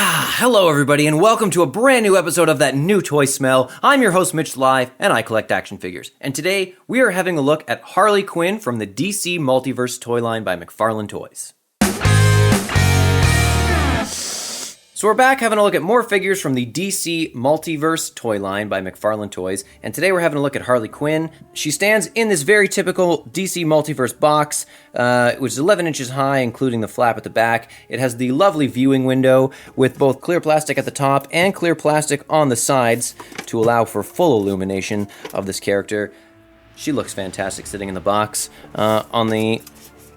Hello everybody and welcome to a brand new episode of That New Toy Smell. I'm your host Mitch Live and I collect action figures. And today we are having a look at Harley Quinn from the DC Multiverse toy line by McFarlane Toys. So we're back having a look at more figures from the DC Multiverse toy line by McFarlane Toys, and today we're having a look at Harley Quinn. She stands in this very typical DC Multiverse box, which is 11 inches high, including the flap at the back. It has the lovely viewing window with both clear plastic at the top and clear plastic on the sides to allow for full illumination of this character. She looks fantastic sitting in the box. On the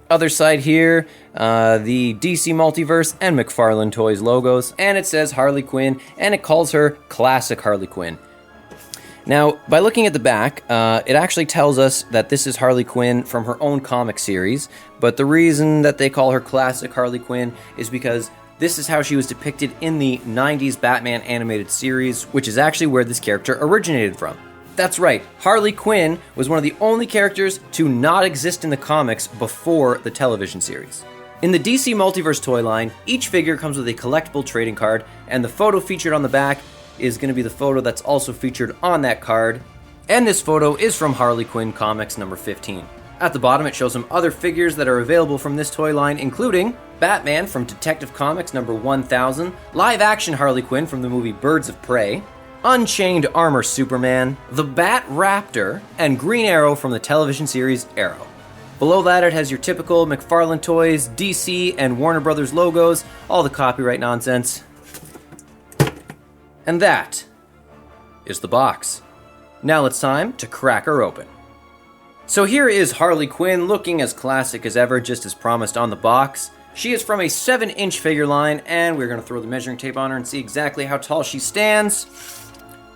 other side here, the DC Multiverse and McFarlane Toys logos, and it says Harley Quinn, and it calls her Classic Harley Quinn. Now, by looking at the back, it actually tells us that this is Harley Quinn from her own comic series, but the reason that they call her Classic Harley Quinn is because this is how she was depicted in the 90s Batman animated series, which is actually where this character originated from. That's right, Harley Quinn was one of the only characters to not exist in the comics before the television series. In the DC Multiverse toy line, each figure comes with a collectible trading card, and the photo featured on the back is going to be the photo that's also featured on that card, and this photo is from Harley Quinn Comics number 15. At the bottom it shows some other figures that are available from this toy line, including Batman from Detective Comics number 1000, live-action Harley Quinn from the movie Birds of Prey, Unchained Armor Superman, the Bat-Raptor, and Green Arrow from the television series Arrow. Below that it has your typical McFarlane Toys, DC, and Warner Brothers logos, all the copyright nonsense. And that is the box. Now it's time to crack her open. So here is Harley Quinn looking as classic as ever, just as promised on the box. She is from a 7-inch figure line, and we're going to throw the measuring tape on her and see exactly how tall she stands.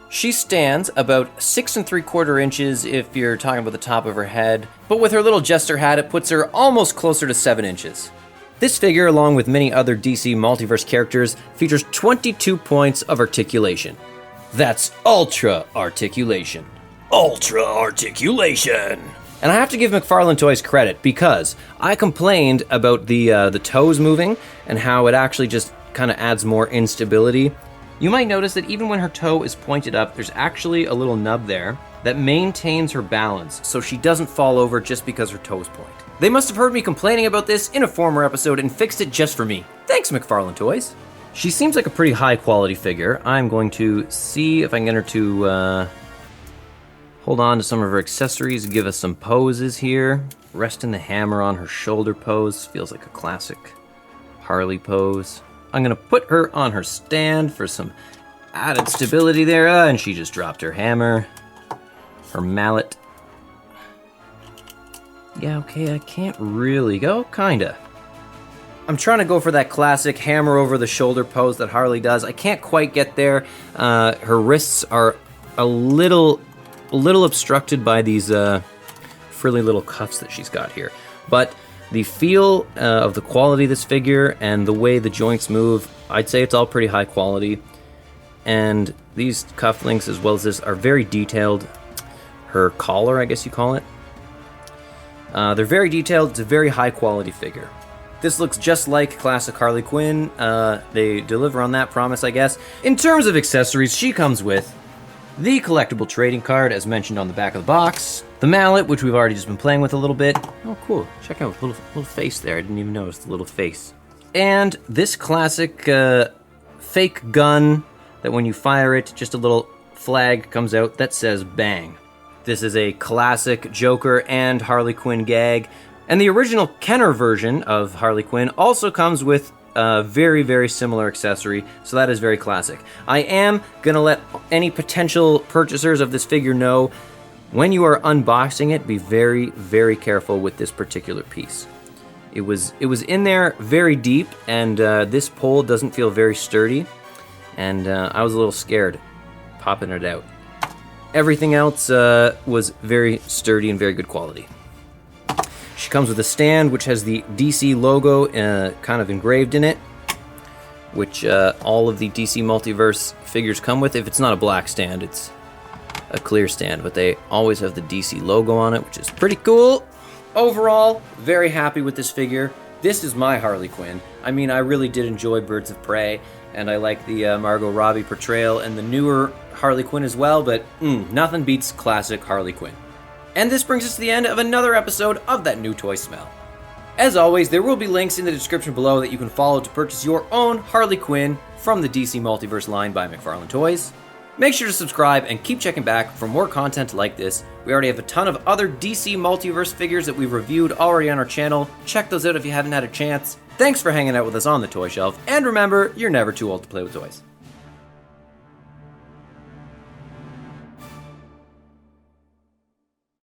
She stands about 6 3/4 inches if you're talking about the top of her head, but with her little jester hat, it puts her almost closer to 7 inches. This figure, along with many other DC Multiverse characters, features 22 points of articulation. That's Ultra Articulation. Ultra Articulation! And I have to give McFarlane Toys credit because I complained about the toes moving and how it actually just kind of adds more instability. You might notice that even when her toe is pointed up, there's actually a little nub there that maintains her balance so she doesn't fall over just because her toes point. They must have heard me complaining about this in a former episode and fixed it just for me. Thanks, McFarlane Toys. She seems like a pretty high quality figure. I'm going to see if I can get her to hold on to some of her accessories, give us some poses here. Resting the hammer on her shoulder pose, feels like a classic Harley pose. I'm gonna put her on her stand for some added stability there, and she just dropped her hammer, her mallet. Yeah, okay, I can't really go, kinda. I'm trying to go for that classic hammer over the shoulder pose that Harley does. I can't quite get there. Her wrists are a little obstructed by these frilly little cuffs that she's got here, but the feel of the quality of this figure and the way the joints move, I'd say it's all pretty high quality. And these cufflinks as well as this are very detailed. Her collar, I guess you call it. They're very detailed. It's a very high quality figure. This looks just like classic Harley Quinn. They deliver on that promise, I guess. In terms of accessories, she comes with the collectible trading card, as mentioned on the back of the box. The mallet, which we've already just been playing with a little bit. Oh, cool. Check out the little face there. I didn't even notice the little face. And this classic fake gun that when you fire it, just a little flag comes out that says bang. This is a classic Joker and Harley Quinn gag. And the original Kenner version of Harley Quinn also comes with a very, very similar accessory, so that is very classic. I am gonna let any potential purchasers of this figure know when you are unboxing it, be very, very careful with this particular piece. It was in there very deep, and this pole doesn't feel very sturdy, and I was a little scared popping it out. Everything else was very sturdy and very good quality. She comes with a stand which has the DC logo kind of engraved in it, which all of the DC Multiverse figures come with. If it's not a black stand, it's a clear stand, but they always have the DC logo on it, which is pretty cool. Overall, very happy with this figure. This is my Harley Quinn. I mean, I really did enjoy Birds of Prey, and I like the Margot Robbie portrayal and the newer Harley Quinn as well, but nothing beats classic Harley Quinn. And this brings us to the end of another episode of That New Toy Smell. As always, there will be links in the description below that you can follow to purchase your own Harley Quinn from the DC Multiverse line by McFarlane Toys. Make sure to subscribe and keep checking back for more content like this. We already have a ton of other DC Multiverse figures that we've reviewed already on our channel. Check those out if you haven't had a chance. Thanks for hanging out with us on The Toy Shelf, and remember, you're never too old to play with toys.